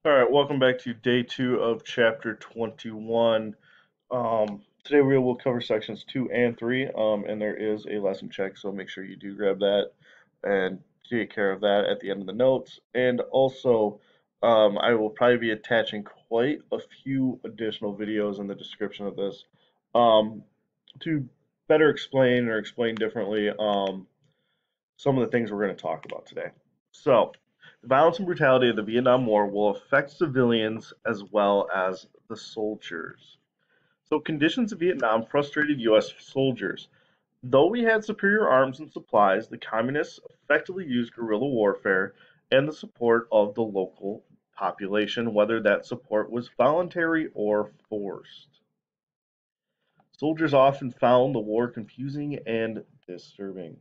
All right, welcome back to day two of chapter 21. Today we will cover sections two and three, and there is a lesson check, so make sure you do grab that and take care of that at the end of the notes. And also, I will probably be attaching quite a few additional videos in the description of this um, to better explain or explain differently some of the things we're going to talk about today. So, the violence and brutality of the Vietnam War will affect civilians as well as the soldiers. So, conditions in Vietnam frustrated U.S. soldiers. Though we had superior arms and supplies, the communists effectively used guerrilla warfare and the support of the local population, whether that support was voluntary or forced. Soldiers often found the war confusing and disturbing.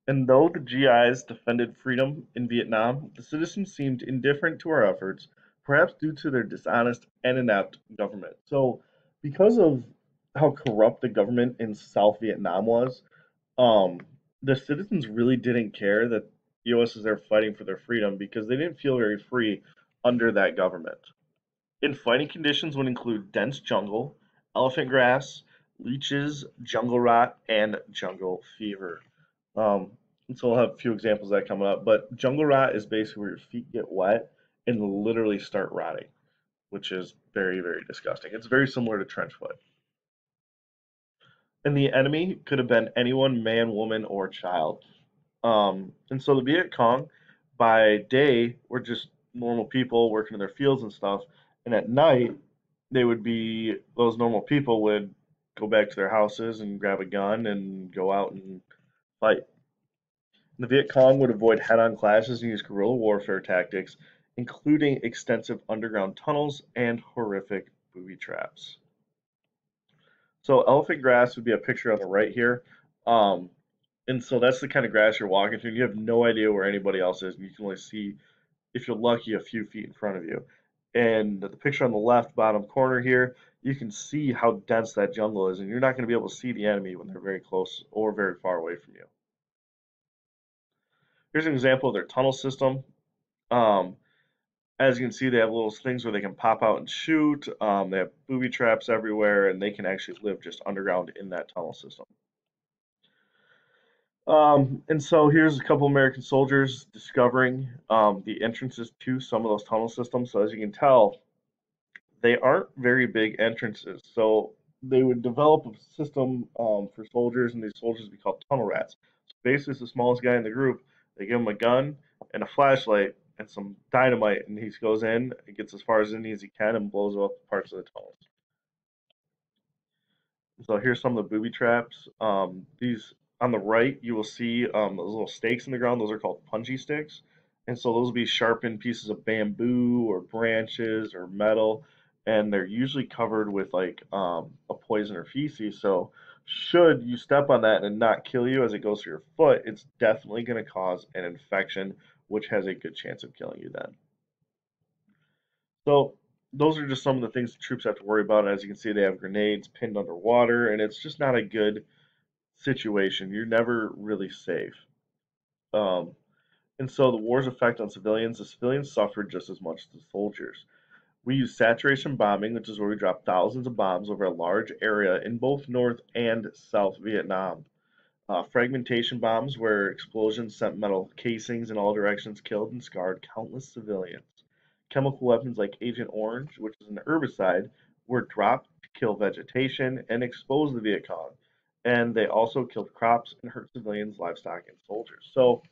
And though the GIs defended freedom in Vietnam, the citizens seemed indifferent to our efforts, perhaps due to their dishonest and inept government. So, because of how corrupt the government in South Vietnam was, um, the citizens really didn't care that the U.S. is there fighting for their freedom because they didn't feel very free under that government. And fighting conditions would include dense jungle, elephant grass, leeches, jungle rot, and jungle fever. Um, so we'll have a few examples of that coming up. But jungle rot is basically where your feet get wet and literally start rotting, which is very, very disgusting. It's very similar to trench foot. And the enemy could have been anyone, man, woman, or child. And so the Viet Cong, by day, were just normal people working in their fields and stuff. And at night, those normal people would go back to their houses and grab a gun and go out and fight. The Viet Cong would avoid head-on clashes and use guerrilla warfare tactics, including extensive underground tunnels and horrific booby traps. So elephant grass would be a picture on the right here. Um, and so that's the kind of grass you're walking through. And you have no idea where anybody else is. And you can only see, if you're lucky, a few feet in front of you. And the picture on the left bottom corner here, you can see how dense that jungle is. And you're not going to be able to see the enemy when they're very close or very far away from you. Here's an example of their tunnel system. Um, as you can see, they have little things where they can pop out and shoot. They have booby traps everywhere, and they can actually live just underground in that tunnel system. And so here's a couple American soldiers discovering the entrances to some of those tunnel systems. So as you can tell, they aren't very big entrances. So they would develop a system for soldiers, and these soldiers would be called tunnel rats. So basically, it's the smallest guy in the group. They give him a gun and a flashlight and some dynamite, and he goes in, and gets as far in as he can, and blows up parts of the tunnels. So here's some of the booby traps. These on the right, you will see those little stakes in the ground. Those are called punji sticks. And so those will be sharpened pieces of bamboo or branches or metal, and they're usually covered with like a poison or feces. So should you step on that and not kill you as it goes through your foot, it's definitely going to cause an infection, which has a good chance of killing you then. So those are just some of the things the troops have to worry about. As you can see, they have grenades pinned underwater, and it's just not a good situation. You're never really safe. Um, and so the war's effect on civilians, the civilians suffered just as much as the soldiers. We use saturation bombing, which is where we drop thousands of bombs over a large area in both North and South Vietnam. Fragmentation bombs, where explosions sent metal casings in all directions, killed and scarred countless civilians. Chemical weapons like Agent Orange, which is an herbicide, were dropped to kill vegetation and expose the Viet Cong. And they also killed crops and hurt civilians, livestock, and soldiers. So,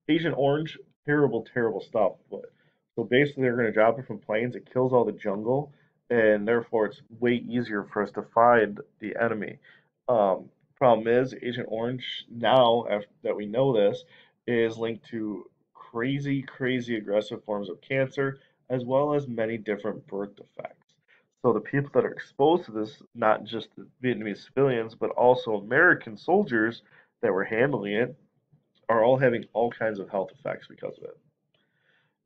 Agent Orange, terrible, terrible stuff. But so basically, they're going to drop it from planes. It kills all the jungle, and therefore, it's way easier for us to find the enemy. Problem is, Agent Orange now, after that we know this, is linked to crazy, crazy aggressive forms of cancer, as well as many different birth defects. So the people that are exposed to this, not just the Vietnamese civilians, but also American soldiers that were handling it, are all having all kinds of health effects because of it.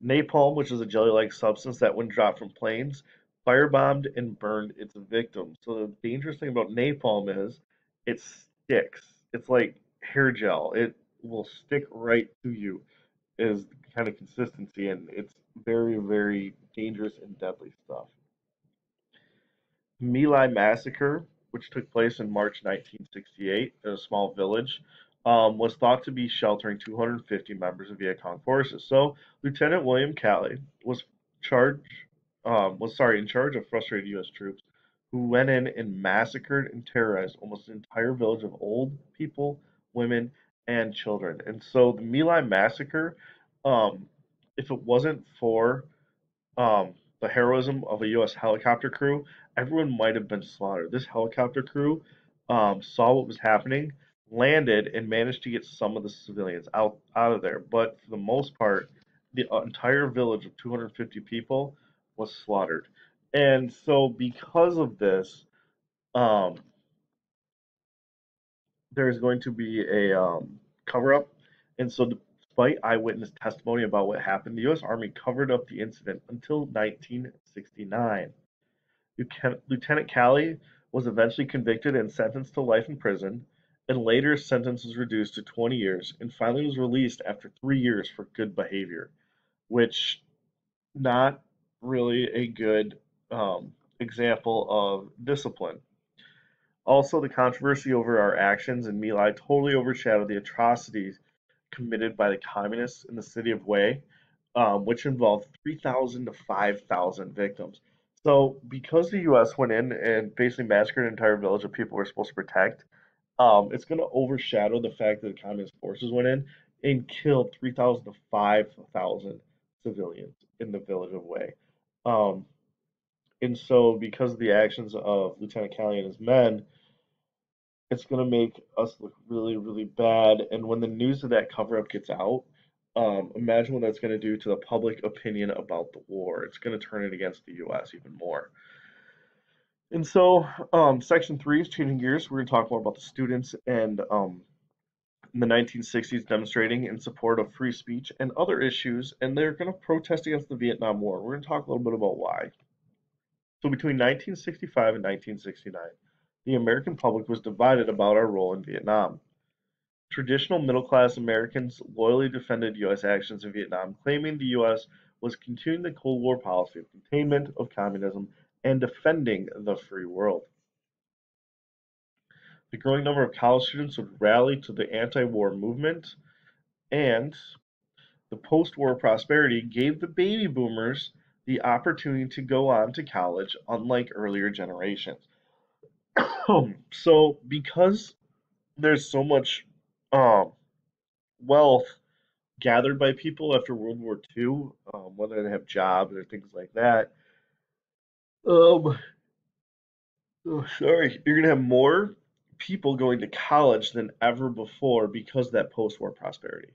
Napalm, which is a jelly-like substance that, when dropped from planes, firebombed and burned its victims. So the dangerous thing about napalm is it sticks. It's like hair gel. It will stick right to you is the kind of consistency, and it's very, very dangerous and deadly stuff. Lai Massacre, which took place in March 1968 in a small village, was thought to be sheltering 250 members of Viet Cong forces. So Lieutenant William Calley charged, in charge of frustrated U.S. troops who went in and massacred and terrorized almost an entire village of old people, women, and children. And so the My Lai Massacre, um, if it wasn't for the heroism of a U.S. helicopter crew, everyone might have been slaughtered. This helicopter crew saw what was happening, landed, and managed to get some of the civilians out of there. But for the most part, the entire village of 250 people was slaughtered. And so, because of this, um, there's going to be a cover up. And so, despite eyewitness testimony about what happened, the U.S. Army covered up the incident until 1969. Lieutenant Calley was eventually convicted and sentenced to life in prison, and later his sentence was reduced to 20 years, and finally was released after 3 years for good behavior, which not really a good example of discipline. Also, the controversy over our actions in My Lai totally overshadowed the atrocities committed by the communists in the city of Wei, which involved 3,000 to 5,000 victims. So, because the U.S. went in and basically massacred an entire village of people we're supposed to protect, it's going to overshadow the fact that the communist forces went in and killed 3,000 to 5,000 civilians in the village of Wei. Um, and so, because of the actions of Lieutenant Calley and his men, it's going to make us look really, really bad. And when the news of that cover up gets out, imagine what that's going to do to the public opinion about the war. It's going to turn it against the U.S. even more. And so, Section 3 is changing gears. We're going to talk more about the students and in the 1960s demonstrating in support of free speech and other issues, and they're going to protest against the Vietnam War. We're going to talk a little bit about why. So, between 1965 and 1969, the American public was divided about our role in Vietnam. Traditional middle-class Americans loyally defended U.S. actions in Vietnam, claiming the U.S. was continuing the Cold War policy of containment of communism and defending the free world. The growing number of college students would rally to the anti-war movement, and the post-war prosperity gave the baby boomers the opportunity to go on to college, unlike earlier generations. So, because there's so much um, wealth gathered by people after World War II, whether they have jobs or things like that. Um, you're gonna have more people going to college than ever before because of that post-war prosperity.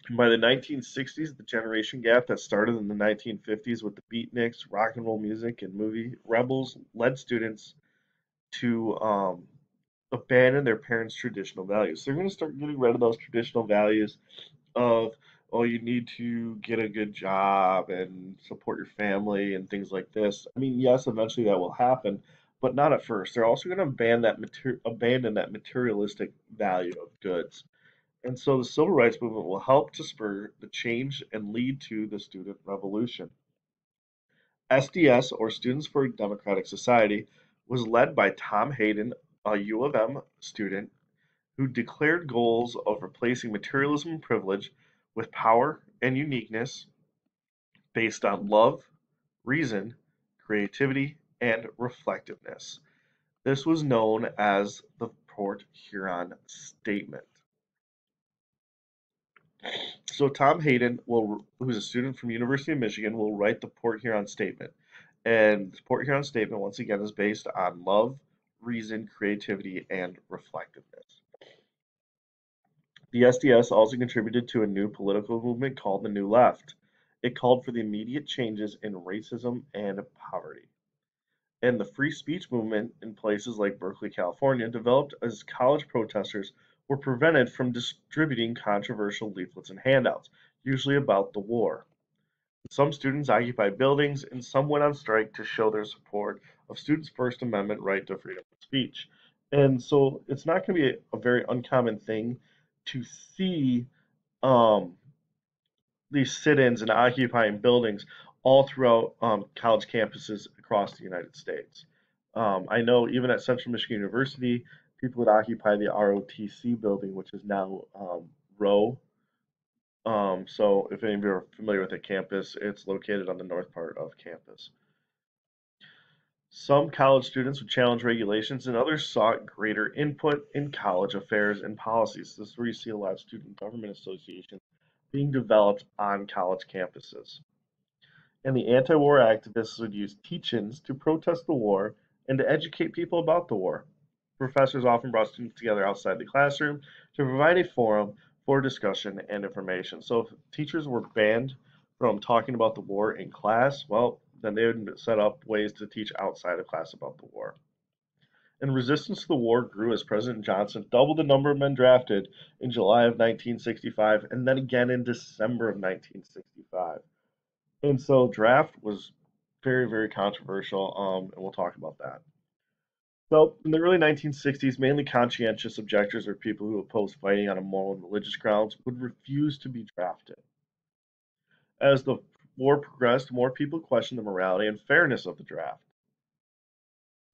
And by the 1960s, the generation gap that started in the 1950s with the beatniks, rock and roll music, and movie rebels led students to abandon their parents' traditional values. So they're going to start getting rid of those traditional values of, oh, you need to get a good job and support your family and things like this. I mean, yes, eventually that will happen, but not at first. They're also going to abandon that materialistic value of goods. And so the civil rights movement will help to spur the change and lead to the student revolution. SDS, or Students for a Democratic Society, was led by Tom Hayden, a U of M student who declared goals of replacing materialism and privilege with power and uniqueness based on love, reason, creativity, and reflectiveness. This was known as the Port Huron Statement. So Tom Hayden, who's a student from University of Michigan, will write the Port Huron Statement. And the Port Huron Statement, once again, is based on love, reason, creativity, and reflectiveness. The SDS also contributed to a new political movement called the New Left. It called for the immediate changes in racism and poverty. And the free speech movement in places like Berkeley, California, developed as college protesters were prevented from distributing controversial leaflets and handouts, usually about the war. Some students occupied buildings, and some went on strike to show their support of students' First Amendment right to freedom of speech. And so it's not going to be a very uncommon thing to see um, these sit-ins and occupying buildings all throughout college campuses across the United States. I know even at Central Michigan University, people would occupy the ROTC building, which is now Row. So if any of you are familiar with the campus, it's located on the north part of campus. Some college students would challenge regulations, and others sought greater input in college affairs and policies. This is where you see a lot of student government associations being developed on college campuses. And the anti-war activists would use teach-ins to protest the war and to educate people about the war. Professors often brought students together outside the classroom to provide a forum for discussion and information. So if teachers were banned from talking about the war in class, well, then they would set up ways to teach outside of class about the war. And resistance to the war grew as President Johnson doubled the number of men drafted in July of 1965 and then again in December of 1965. And so draft was very, very controversial, and we'll talk about that. So in the early 1960s, mainly conscientious objectors or people who opposed fighting on a moral and religious grounds would refuse to be drafted. As the war progressed, more people questioned the morality and fairness of the draft.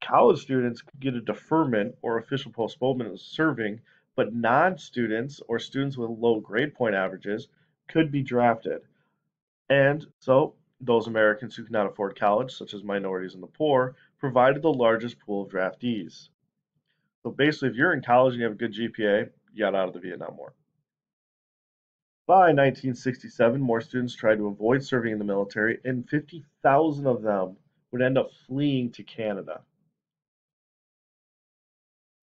College students could get a deferment or official postponement of serving, but non-students or students with low grade point averages could be drafted. And so those Americans who could not afford college, such as minorities and the poor, provided the largest pool of draftees. So basically, if you're in college and you have a good GPA, you got out of the Vietnam War. By 1967, more students tried to avoid serving in the military, and 50,000 of them would end up fleeing to Canada.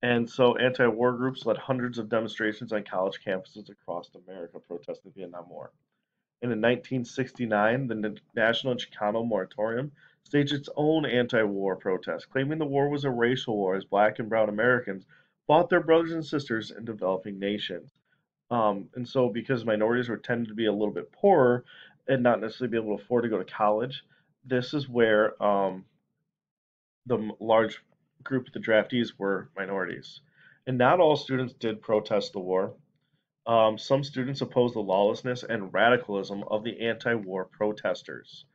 And so anti-war groups led hundreds of demonstrations on college campuses across America protesting the Vietnam War. And in 1969, the National and Chicano Moratorium staged its own anti-war protest, claiming the war was a racial war as black and brown Americans fought their brothers and sisters in developing nations. And so because minorities were tended to be a little bit poorer and not necessarily be able to afford to go to college, this is where the large group of the draftees were minorities. And not all students did protest the war. Some students opposed the lawlessness and radicalism of the anti-war protesters.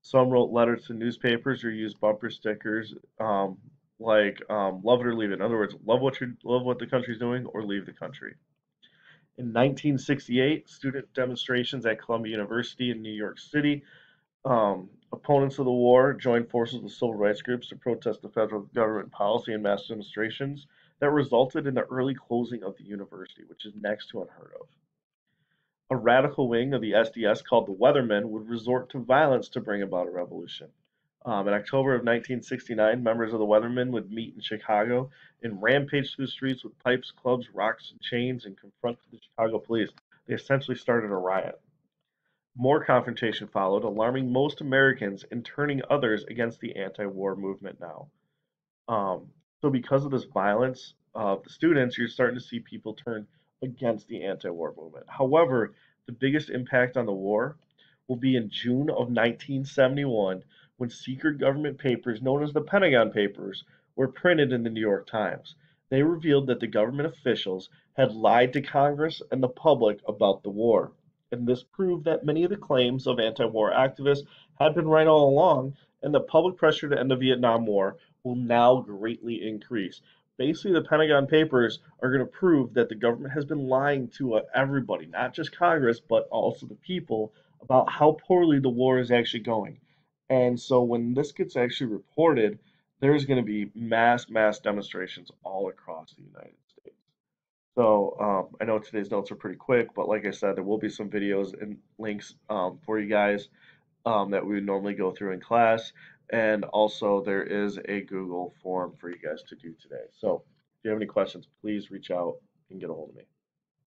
Some wrote letters to newspapers or used bumper stickers "Love it or leave it." In other words, love what the country's doing or leave the country. In 1968, student demonstrations at Columbia University in New York City. Opponents of the war joined forces with civil rights groups to protest the federal government policy and mass demonstrations that resulted in the early closing of the university, which is next to unheard of. A radical wing of the SDS called the Weathermen would resort to violence to bring about a revolution. In October of 1969, members of the Weathermen would meet in Chicago and rampage through the streets with pipes, clubs, rocks, and chains and confront the Chicago police. They essentially started a riot. More confrontation followed, alarming most Americans and turning others against the anti-war movement now. So because of this violence of the students, you're starting to see people turn against the anti-war movement. However, the biggest impact on the war will be in June of 1971 when secret government papers known as the Pentagon Papers were printed in the New York Times. They revealed that the government officials had lied to Congress and the public about the war. And this proved that many of the claims of anti-war activists had been right all along, and the public pressure to end the Vietnam War will now greatly increase. Basically, the Pentagon Papers are going to prove that the government has been lying to everybody, not just Congress, but also the people, about how poorly the war is actually going. And so when this gets actually reported, there's going to be mass demonstrations all across the United States. So I know today's notes are pretty quick, but like I said, there will be some videos and links for you guys that we would normally go through in class. And also there is a Google form for you guys to do today. So if you have any questions, please reach out and get a hold of me.